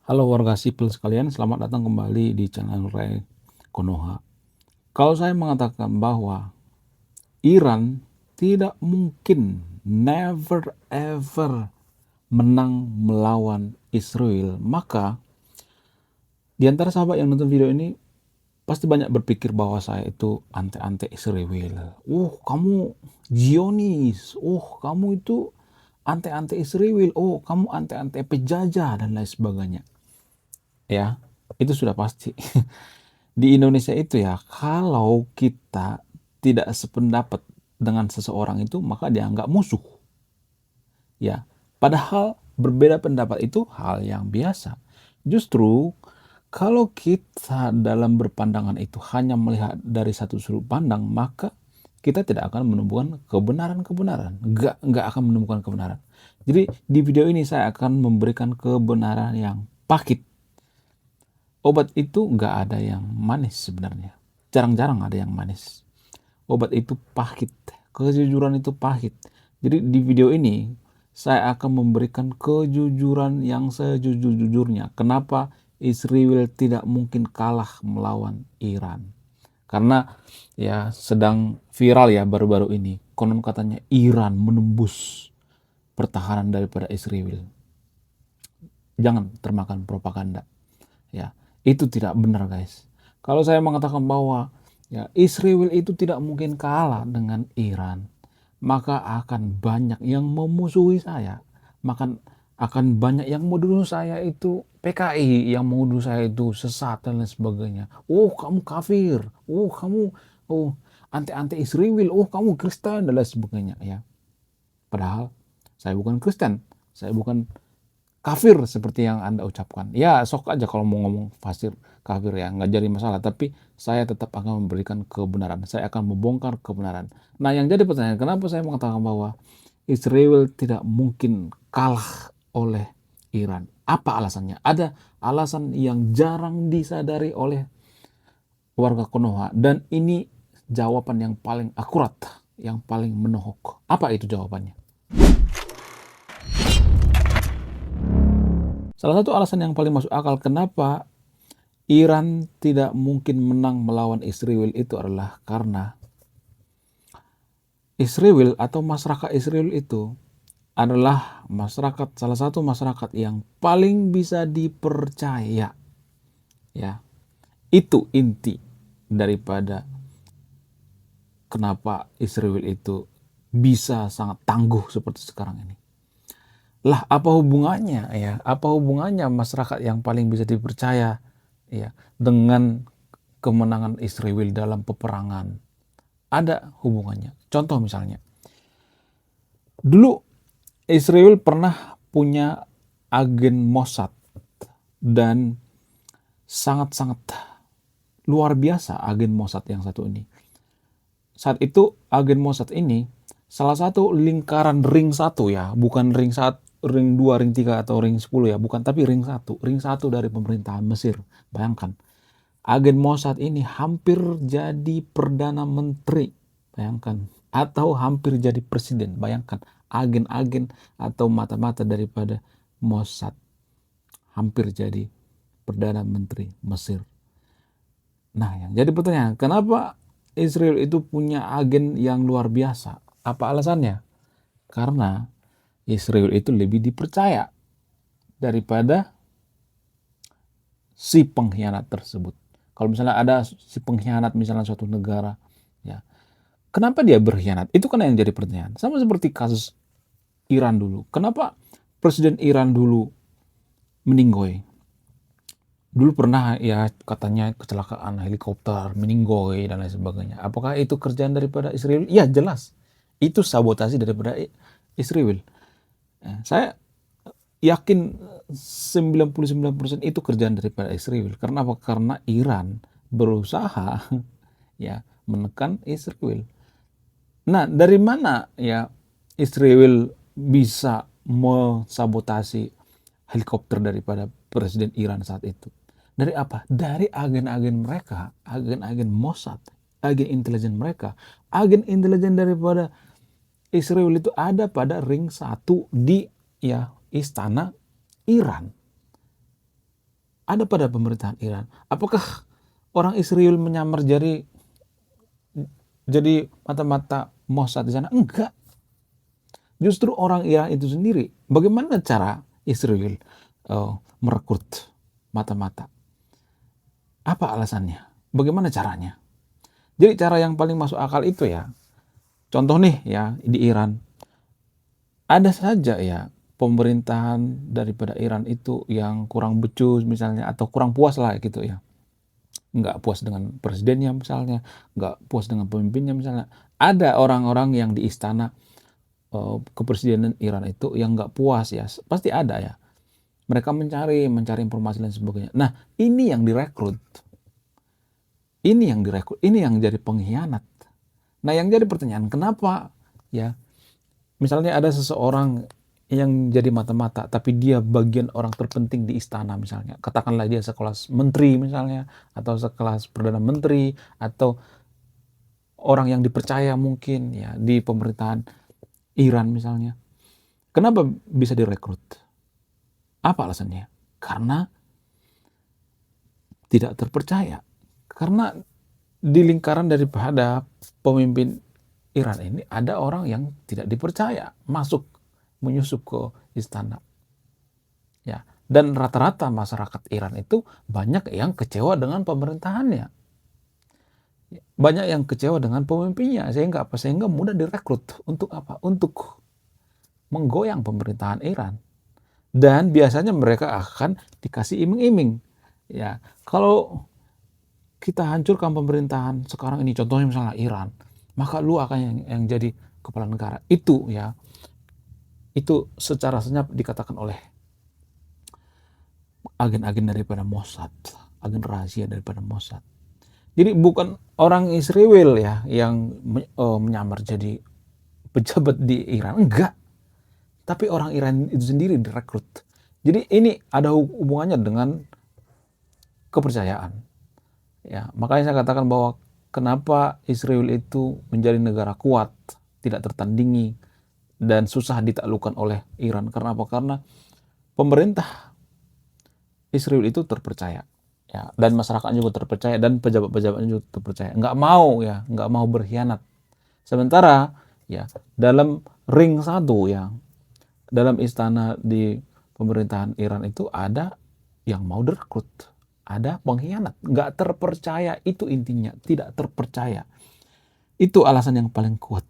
Halo warga sipil sekalian, selamat datang kembali di channel Ray Konoha. Kalau saya mengatakan bahwa Iran tidak mungkin, never ever menang melawan Israel, maka di antara sahabat yang nonton video ini pasti banyak berpikir bahwa saya itu anti Israel. Kamu Zionis. Kamu itu anti Israel. Kamu anti penjajah dan lain sebagainya. Ya, itu sudah pasti. Di Indonesia itu ya, kalau kita tidak sependapat dengan seseorang itu, maka dianggap musuh. Ya, padahal berbeda pendapat itu hal yang biasa. Justru kalau kita dalam berpandangan itu hanya melihat dari satu sudut pandang, maka kita tidak akan menemukan kebenaran-kebenaran. Nggak akan menemukan kebenaran. Jadi di video ini saya akan memberikan kebenaran yang pahit. Obat itu nggak ada yang manis sebenarnya. Jarang-jarang ada yang manis. Obat itu pahit. Kejujuran itu pahit. Jadi di video ini saya akan memberikan kejujuran yang sejujur-jujurnya. Kenapa Israel tidak mungkin kalah melawan Iran? Karena ya sedang viral ya baru-baru ini. Konon katanya Iran menembus pertahanan daripada Israel. Jangan termakan propaganda. Ya, itu tidak benar guys. Kalau saya mengatakan bahwa ya Israel itu tidak mungkin kalah dengan Iran, maka akan banyak yang memusuhi saya. Maka akan banyak yang menuduh saya itu PKI, yang menuduh saya itu sesat dan lain sebagainya. Kamu kafir. Kamu anti Israel. Kamu Kristen dan lain sebagainya ya. Padahal saya bukan Kristen. Saya bukan kafir seperti yang Anda ucapkan. Ya, sok aja kalau mau ngomong fasir, kafir ya, nggak jadi masalah. Tapi saya tetap akan memberikan kebenaran. Saya akan membongkar kebenaran. Nah, yang jadi pertanyaan, kenapa saya mengatakan bahwa Israel tidak mungkin kalah oleh Iran? Apa alasannya? Ada alasan yang jarang disadari oleh warga Konoha. Dan ini jawaban yang paling akurat, yang paling menohok. Apa itu jawabannya? Salah satu alasan yang paling masuk akal kenapa Iran tidak mungkin menang melawan Israel itu adalah karena Israel atau masyarakat Israel itu adalah salah satu masyarakat yang paling bisa dipercaya. Ya, itu inti daripada kenapa Israel itu bisa sangat tangguh seperti sekarang ini. Lah, apa hubungannya ya? Apa hubungannya masyarakat yang paling bisa dipercaya ya dengan kemenangan Israel dalam peperangan? Ada hubungannya. Contoh misalnya, dulu Israel pernah punya agen Mossad dan sangat-sangat luar biasa agen Mossad yang satu ini. Saat itu agen Mossad ini salah satu lingkaran ring 1 ya, bukan ring 1, ring 2, ring 3 atau ring 10 ya, bukan, tapi ring 1. Ring 1 dari pemerintahan Mesir. Bayangkan, agen Mossad ini hampir jadi Perdana Menteri. Bayangkan. Atau hampir jadi presiden. Bayangkan, agen-agen atau mata-mata daripada Mossad hampir jadi Perdana Menteri Mesir. Nah, yang jadi pertanyaan, kenapa Israel itu punya agen yang luar biasa? Apa alasannya? Karena Israel itu lebih dipercaya daripada si pengkhianat tersebut. Kalau misalnya ada si pengkhianat, misalnya suatu negara, ya, kenapa dia berkhianat? Itu kan yang jadi pertanyaan. Sama seperti kasus Iran dulu. Kenapa Presiden Iran dulu meninggoy? Dulu pernah ya katanya kecelakaan helikopter, meninggoy dan lain sebagainya. Apakah itu kerjaan daripada Israel? Ya jelas. Itu sabotasi daripada Israel. Saya yakin 99% itu kerjaan daripada Israel. Karena apa? Karena Iran berusaha ya menekan Israel. Nah, dari mana ya Israel bisa mensabotasi helikopter daripada Presiden Iran saat itu? Dari apa? Dari agen-agen mereka, agen-agen Mossad, agen intelijen mereka. Agen intelijen daripada Israel itu ada pada ring 1 di ya istana Iran. ada pada pemerintahan Iran. Apakah orang Israel menyamar jadi mata-mata Mossad di sana? Enggak. Justru orang Iran itu sendiri. Bagaimana cara Israel merekrut mata-mata? Apa alasannya? Bagaimana caranya? Jadi cara yang paling masuk akal itu ya, contoh nih ya di Iran, ada saja ya pemerintahan daripada Iran itu yang kurang becus misalnya, atau kurang puas lah gitu ya. Nggak puas dengan presidennya misalnya, nggak puas dengan pemimpinnya misalnya. Ada orang-orang yang di istana kepresidenan Iran itu yang nggak puas ya, pasti ada ya. Mereka mencari informasi dan sebagainya. Nah, ini yang direkrut. Ini yang jadi pengkhianat. Nah, yang jadi pertanyaan, kenapa ya? Misalnya ada seseorang yang jadi mata-mata, tapi dia bagian orang terpenting di istana misalnya. Katakanlah dia sekelas menteri misalnya, atau sekelas perdana menteri, atau orang yang dipercaya mungkin ya di pemerintahan Iran misalnya. Kenapa bisa direkrut? Apa alasannya? Karena tidak terpercaya. Karena di lingkaran daripada pemimpin Iran ini ada orang yang tidak dipercaya menyusup ke istana. Ya, dan rata-rata masyarakat Iran itu banyak yang kecewa dengan pemerintahannya. Banyak yang kecewa dengan pemimpinnya, sehingga mudah direkrut untuk apa? Untuk menggoyang pemerintahan Iran. Dan biasanya mereka akan dikasih iming-iming. Ya, kalau kita hancurkan pemerintahan sekarang ini, contohnya misalnya Iran, maka lu akan yang jadi kepala negara. Itu ya, itu secara senyap dikatakan oleh agen-agen daripada Mossad, agen rahasia daripada Mossad. Jadi bukan orang Israel ya yang menyamar jadi pejabat di Iran, enggak. Tapi orang Iran itu sendiri direkrut. Jadi ini ada hubungannya dengan kepercayaan. Ya, makanya saya katakan bahwa kenapa Israel itu menjadi negara kuat, tidak tertandingi, dan susah ditaklukkan oleh Iran. Karena apa? Karena pemerintah Israel itu terpercaya. Ya, dan masyarakat juga terpercaya, dan pejabat-pejabatnya juga terpercaya. Nggak mau berkhianat. Sementara ya dalam ring satu ya, dalam istana di pemerintahan Iran itu ada yang mau direkrut, ada pengkhianat, nggak terpercaya. Itu intinya, tidak terpercaya. Itu alasan yang paling kuat.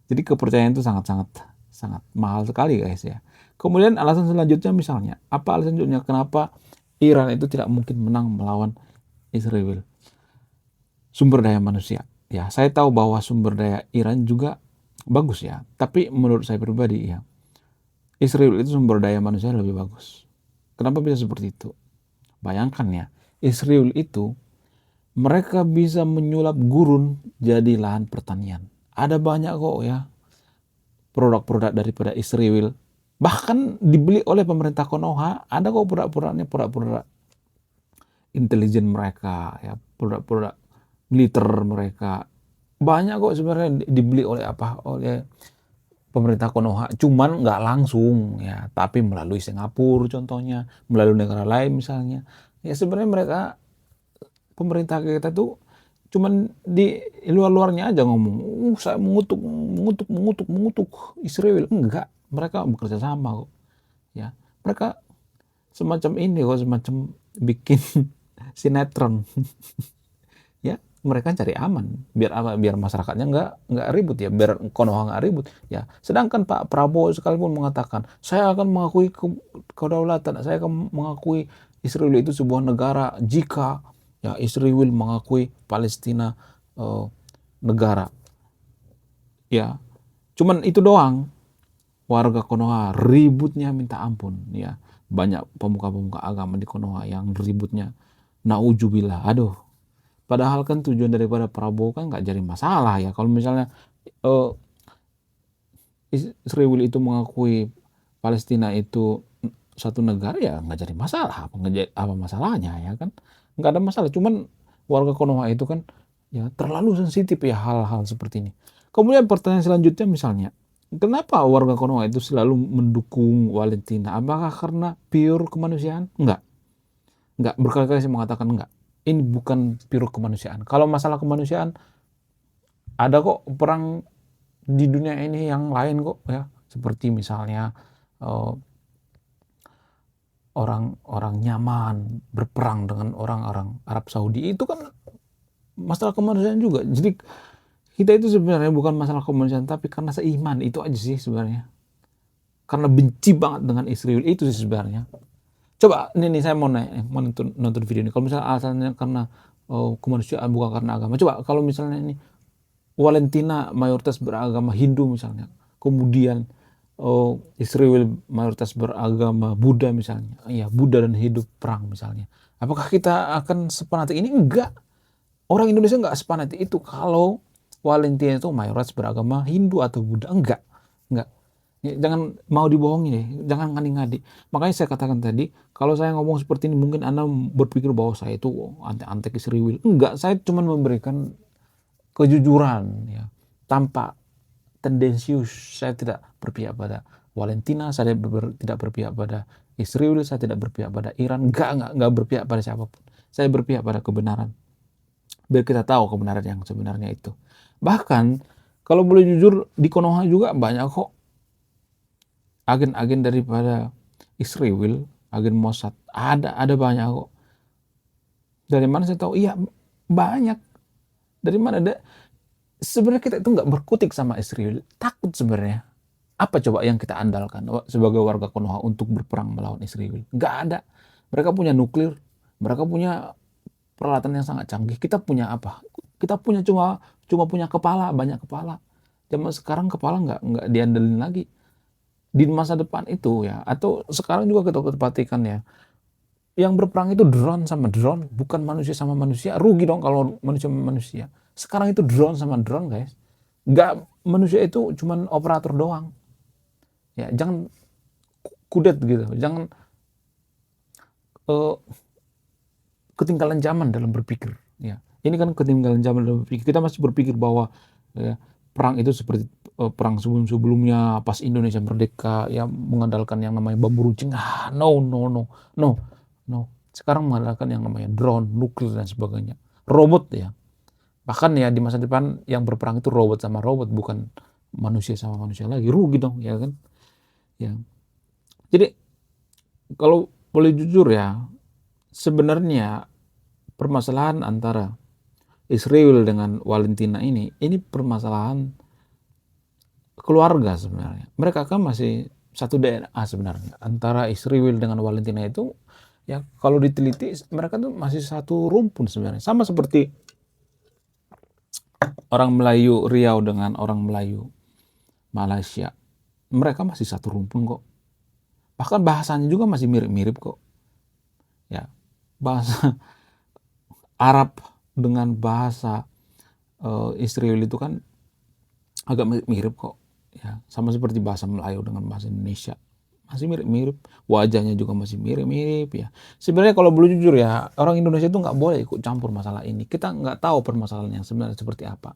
Jadi kepercayaan itu sangat mahal sekali guys ya. Kemudian alasan selanjutnya misalnya, apa alasan selanjutnya kenapa Iran itu tidak mungkin menang melawan Israel? Sumber daya manusia. Ya, saya tahu bahwa sumber daya Iran juga bagus ya, tapi menurut saya pribadi ya, Israel itu sumber daya manusia lebih bagus. Kenapa bisa seperti itu? Bayangkan ya, Israel itu mereka bisa menyulap gurun jadi lahan pertanian. Ada banyak kok ya produk-produk daripada Israel. Bahkan dibeli oleh pemerintah Konoha, ada kok produk-produk intelijen mereka, ya produk-produk militer mereka. Banyak kok sebenarnya dibeli oleh pemerintah Konoha, cuman nggak langsung ya, tapi melalui Singapura contohnya, melalui negara lain misalnya. Ya sebenarnya mereka, pemerintah kita tuh cuman di luar-luarnya aja ngomong, saya mengutuk Israel. Enggak, mereka bekerja sama kok. Ya, mereka semacam ini kok, semacam bikin sinetron. Ya, mereka cari aman, biar apa? Biar masyarakatnya nggak ribut ya, biar Konoha nggak ribut ya. Sedangkan Pak Prabowo sekalipun mengatakan saya akan mengakui kedaulatan, saya akan mengakui Israel itu sebuah negara jika ya Israel mengakui Palestina negara. Ya, cuman itu doang. Warga Konoha ributnya minta ampun ya. Banyak pemuka-pemuka agama di Konoha yang ributnya naujubillah. Aduh. Padahal kan tujuan daripada Prabowo kan nggak jadi masalah ya. Kalau misalnya Israel itu mengakui Palestina itu satu negara, ya nggak jadi masalah. Apa masalahnya ya kan? Nggak ada masalah. Cuman warga Konoha itu kan ya terlalu sensitif ya hal-hal seperti ini. Kemudian pertanyaan selanjutnya misalnya, kenapa warga Konoha itu selalu mendukung Palestina? Apakah karena pure kemanusiaan? Enggak. Enggak, berkali-kali saya mengatakan enggak. Ini bukan pure kemanusiaan. Kalau masalah kemanusiaan, ada kok perang di dunia ini yang lain kok ya. Seperti misalnya orang-orang Yaman berperang dengan orang-orang Arab Saudi. Itu kan masalah kemanusiaan juga. Jadi kita itu sebenarnya bukan masalah kemanusiaan, tapi karena seiman. Itu aja sih sebenarnya. Karena benci banget dengan Israel. Itu sih sebenarnya. Coba ini saya mau nonton video ini. Kalau misalnya alasannya karena kemanusiaan bukan karena agama. Coba kalau misalnya ini Valentina mayoritas beragama Hindu misalnya, kemudian Israel mayoritas beragama Buddha misalnya, ya Buddha dan Hindu perang misalnya. Apakah kita akan sepanatik ini? Enggak. Orang Indonesia enggak sepanatik itu kalau Valentina itu mayoritas beragama Hindu atau Buddha. Enggak. Ya, jangan mau dibohongi deh, jangan ngadi-ngadi. Makanya saya katakan tadi, kalau saya ngomong seperti ini mungkin Anda berpikir bahwa saya itu antek Israel. Enggak, saya cuma memberikan kejujuran ya, tanpa tendensius. Saya tidak berpihak pada Valentina, saya tidak berpihak pada Israel, saya tidak berpihak pada Iran. Enggak berpihak pada siapapun. Saya berpihak pada kebenaran. Biar kita tahu kebenaran yang sebenarnya itu. Bahkan kalau boleh jujur di Konoha juga banyak kok agen-agen daripada Israel, agen Mossad. Ada banyak kok. Dari mana saya tahu? Iya, banyak. Dari mana ada? Sebenarnya kita itu nggak berkutik sama Israel, takut sebenarnya. Apa coba yang kita andalkan sebagai warga Konoha untuk berperang melawan Israel? Nggak ada. Mereka punya nuklir, mereka punya peralatan yang sangat canggih. Kita punya apa? Kita punya cuma punya kepala, banyak kepala. Zaman sekarang kepala nggak diandelin lagi. Di masa depan itu ya, atau sekarang juga kita perhatikan ya, yang berperang itu drone sama drone, bukan manusia sama manusia. Rugi dong kalau manusia sama manusia. Sekarang itu drone sama drone guys. Nggak, manusia itu cuman operator doang. Ya, jangan kudet gitu. Jangan ketinggalan zaman dalam berpikir. Ya, ini kan ketinggalan zaman dalam berpikir. Kita masih berpikir bahwa ya, perang itu seperti perang sebelum-sebelumnya pas Indonesia merdeka ya mengandalkan yang namanya bambu runcing. No. Sekarang mengandalkan yang namanya drone, nuklir dan sebagainya. Robot ya. Bahkan ya di masa depan yang berperang itu robot sama robot, bukan manusia sama manusia lagi. Rugi dong ya kan. Ya. Jadi kalau boleh jujur ya, sebenarnya permasalahan antara Israel dengan Valentina ini permasalahan keluarga sebenarnya. Mereka kan masih satu DNA sebenarnya. Antara Israel dengan Valentina itu ya kalau diteliti mereka tuh masih satu rumpun sebenarnya. Sama seperti orang Melayu Riau dengan orang Melayu Malaysia. Mereka masih satu rumpun kok. Bahkan bahasanya juga masih mirip-mirip kok. Ya, bahasa Arab dengan bahasa Israel itu kan agak mirip kok. Ya, sama seperti bahasa Melayu dengan bahasa Indonesia. Masih mirip-mirip. Wajahnya juga masih mirip-mirip ya. Sebenarnya kalau boleh jujur ya, orang Indonesia itu nggak boleh ikut campur masalah ini. Kita nggak tahu permasalahan yang sebenarnya seperti apa.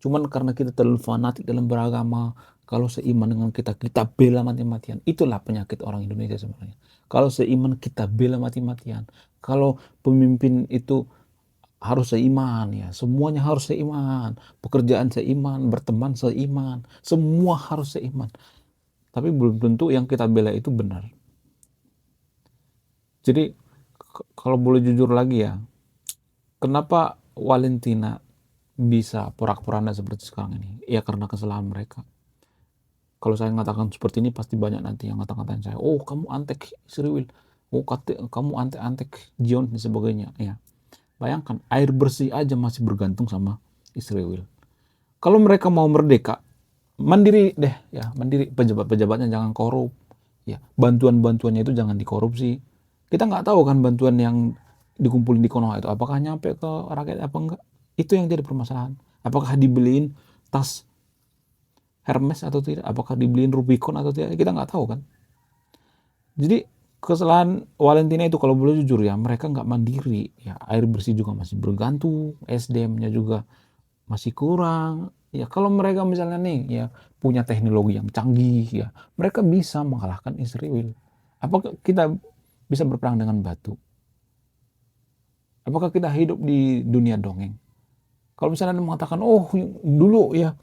Cuman karena kita terlalu fanatik dalam beragama, kalau seiman dengan kita bela mati-matian. Itulah penyakit orang Indonesia sebenarnya. Kalau seiman kita bela mati-matian. Kalau pemimpin itu harus seiman ya, semuanya harus seiman, pekerjaan seiman, berteman seiman, semua harus seiman. Tapi belum tentu yang kita bela itu benar. Jadi kalau boleh jujur lagi ya, kenapa Valentina bisa porak-poranda seperti sekarang ini? Ya karena kesalahan mereka. Kalau saya mengatakan seperti ini pasti banyak nanti yang ngata-ngatain saya, oh kamu antek Israel, oh kamu antek Zion dan sebagainya. Ya, bayangkan air bersih aja masih bergantung sama Israel. Kalau mereka mau merdeka, mandiri deh ya, mandiri. Pejabat-pejabatnya jangan korup. Ya, bantuan-bantuannya itu jangan dikorupsi. Kita nggak tahu kan bantuan yang dikumpulin di Konoha itu apakah nyampe ke rakyat apa enggak. Itu yang jadi permasalahan. Apakah dibeliin tas Hermes atau tidak? Apakah dibeliin Rubicon atau tidak? Kita nggak tahu kan. Jadi kesalahan Valentina itu kalau boleh jujur ya, mereka nggak mandiri. Ya, air bersih juga masih bergantung, SDM-nya juga masih kurang. Ya, kalau mereka misalnya nih ya punya teknologi yang canggih ya, mereka bisa mengalahkan Israel. Apakah kita bisa berperang dengan batu? Apakah kita hidup di dunia dongeng? Kalau misalnya Anda mengatakan, oh dulu ya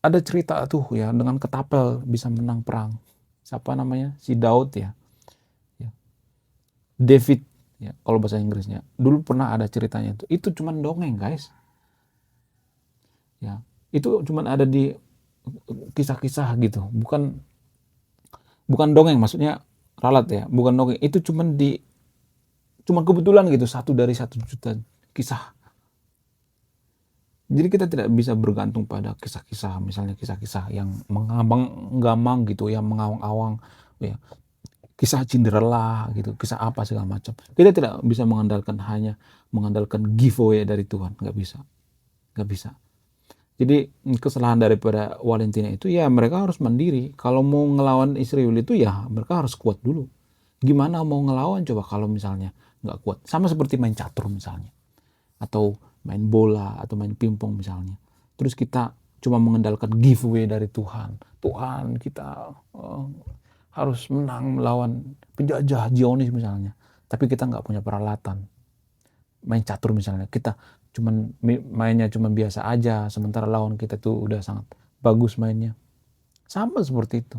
ada cerita tuh ya dengan ketapel bisa menang perang. Siapa namanya? Si Daud ya. Ya. David ya, kalau bahasa Inggrisnya. Dulu pernah ada ceritanya itu. Itu cuman dongeng, guys. Ya. Itu cuman ada di kisah-kisah gitu. Bukan dongeng, maksudnya ralat ya. Bukan dongeng. Itu cuman kebetulan gitu, satu dari 1 juta kisah. Jadi kita tidak bisa bergantung pada kisah-kisah, misalnya kisah-kisah yang mengambang-gamang gitu, yang mengawang-awang, ya, kisah Cinderella gitu, kisah apa segala macam. Kita tidak bisa hanya mengandalkan giveaway dari Tuhan, nggak bisa, nggak bisa. Jadi kesalahan daripada Valentina itu ya mereka harus mandiri. Kalau mau ngelawan Israel itu ya mereka harus kuat dulu. Gimana mau ngelawan coba kalau misalnya nggak kuat? Sama seperti main catur misalnya, atau main bola atau main pingpong misalnya. Terus kita cuma mengandalkan giveaway dari Tuhan. Tuhan kita harus menang melawan penjajah Zionis misalnya. Tapi kita nggak punya peralatan. Main catur misalnya, kita mainnya cuman biasa aja, sementara lawan kita tuh udah sangat bagus mainnya. Sama seperti itu.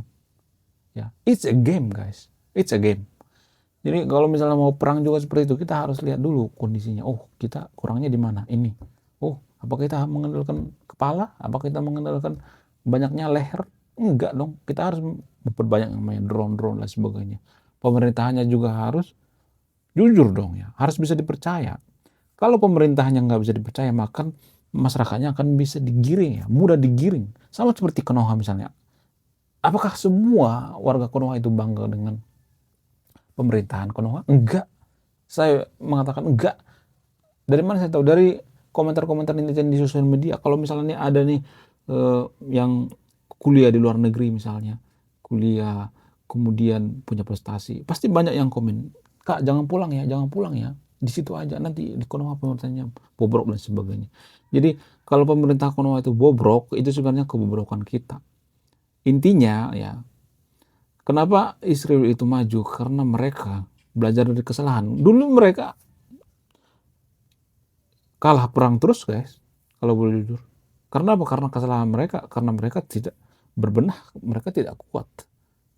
Ya, it's a game guys. It's a game. Jadi kalau misalnya mau perang juga seperti itu, kita harus lihat dulu kondisinya. Oh, kita kurangnya di mana? Ini. Oh, apa kita mengandalkan kepala? Apa kita mengandalkan banyaknya leher? Enggak dong. Kita harus memperbanyak main drone-drone dan sebagainya. Pemerintahannya juga harus jujur dong ya. Harus bisa dipercaya. Kalau pemerintahannya nggak bisa dipercaya, maka masyarakatnya akan bisa digiring ya. Mudah digiring. Sama seperti Konoha misalnya. Apakah semua warga Konoha itu bangga dengan pemerintahan Konoha? Enggak. Saya mengatakan enggak. Dari mana saya tahu? Dari komentar-komentar netizen di sosial media. Kalau misalnya nih ada nih yang kuliah di luar negeri misalnya, kuliah kemudian punya prestasi, pasti banyak yang komen, Kak jangan pulang ya, jangan pulang ya, di situ aja nanti di Konoha pemerintahnya bobrok dan sebagainya. Jadi kalau pemerintah Konoha itu bobrok, itu sebenarnya kebobrokan kita. Intinya ya, kenapa Israel itu maju? Karena mereka belajar dari kesalahan. Dulu mereka kalah perang terus guys, kalau boleh jujur. Karena apa? Karena kesalahan mereka. Karena mereka tidak berbenah, mereka tidak kuat.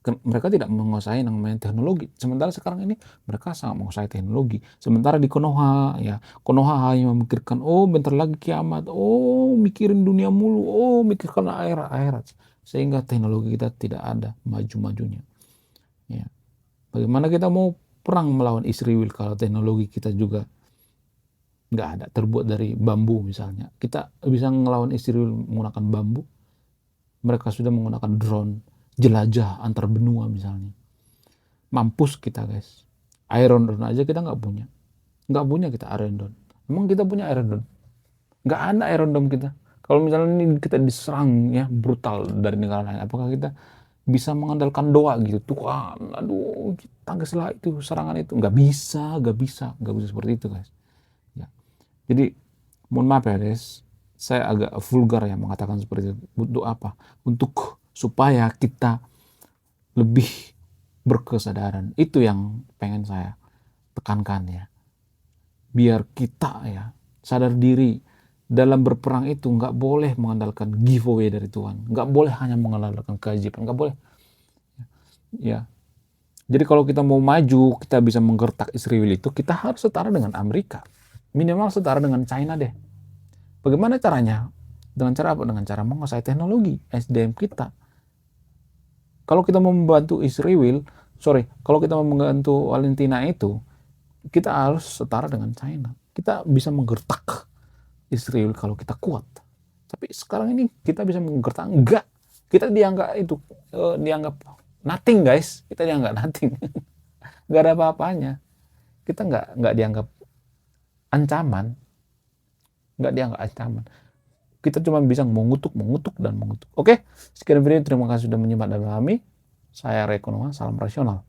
Mereka tidak menguasai namanya teknologi. Sementara sekarang ini mereka sangat menguasai teknologi. Sementara di Konoha ya, Konoha hanya memikirkan, oh bentar lagi kiamat, oh mikirin dunia mulu, oh mikirkan akhirat. Sehingga teknologi kita tidak ada maju-majunya. Ya. Bagaimana kita mau perang melawan Israel kalau teknologi kita juga nggak ada, terbuat dari bambu misalnya. Kita bisa ngelawan Israel menggunakan bambu. Mereka sudah menggunakan drone, jelajah antar benua misalnya. Mampus kita guys. Iron Dome aja kita nggak punya. Nggak punya kita Iron Dome. Emang kita punya Iron Dome? Nggak ada Iron Dome kita. Kalau misalnya ini kita diserang ya brutal dari negara lain, apakah kita bisa mengandalkan doa gitu? Tuhan, aduh, tangkislah itu serangan itu. Nggak bisa seperti itu guys. Ya. Jadi mohon maaf ya guys, saya agak vulgar ya mengatakan seperti itu. Untuk apa? Untuk supaya kita lebih berkesadaran. Itu yang pengen saya tekankan ya. Biar kita ya sadar diri dalam berperang itu nggak boleh mengandalkan giveaway dari Tuhan. Nggak boleh hanya mengandalkan keajaiban. Nggak boleh. Ya. Jadi kalau kita mau maju, kita bisa menggertak Israel itu, kita harus setara dengan Amerika. Minimal setara dengan China deh. Bagaimana caranya? Dengan cara apa? Dengan cara menguasai teknologi, SDM kita. Kalau kita mau membantu kalau kita mau membantu Valentina itu, kita harus setara dengan China. Kita bisa menggertak Israel kalau kita kuat. Tapi sekarang ini kita bisa menggertak, enggak. Kita dianggap nothing guys. Kita dianggap nothing. Enggak ada apa-apanya. Kita enggak dianggap ancaman. Enggak dianggap ancaman. Kita cuma bisa mengutuk. Oke, sekian video. Terima kasih sudah menyimak dan memahami. Saya Ray Konoha, salam rasional.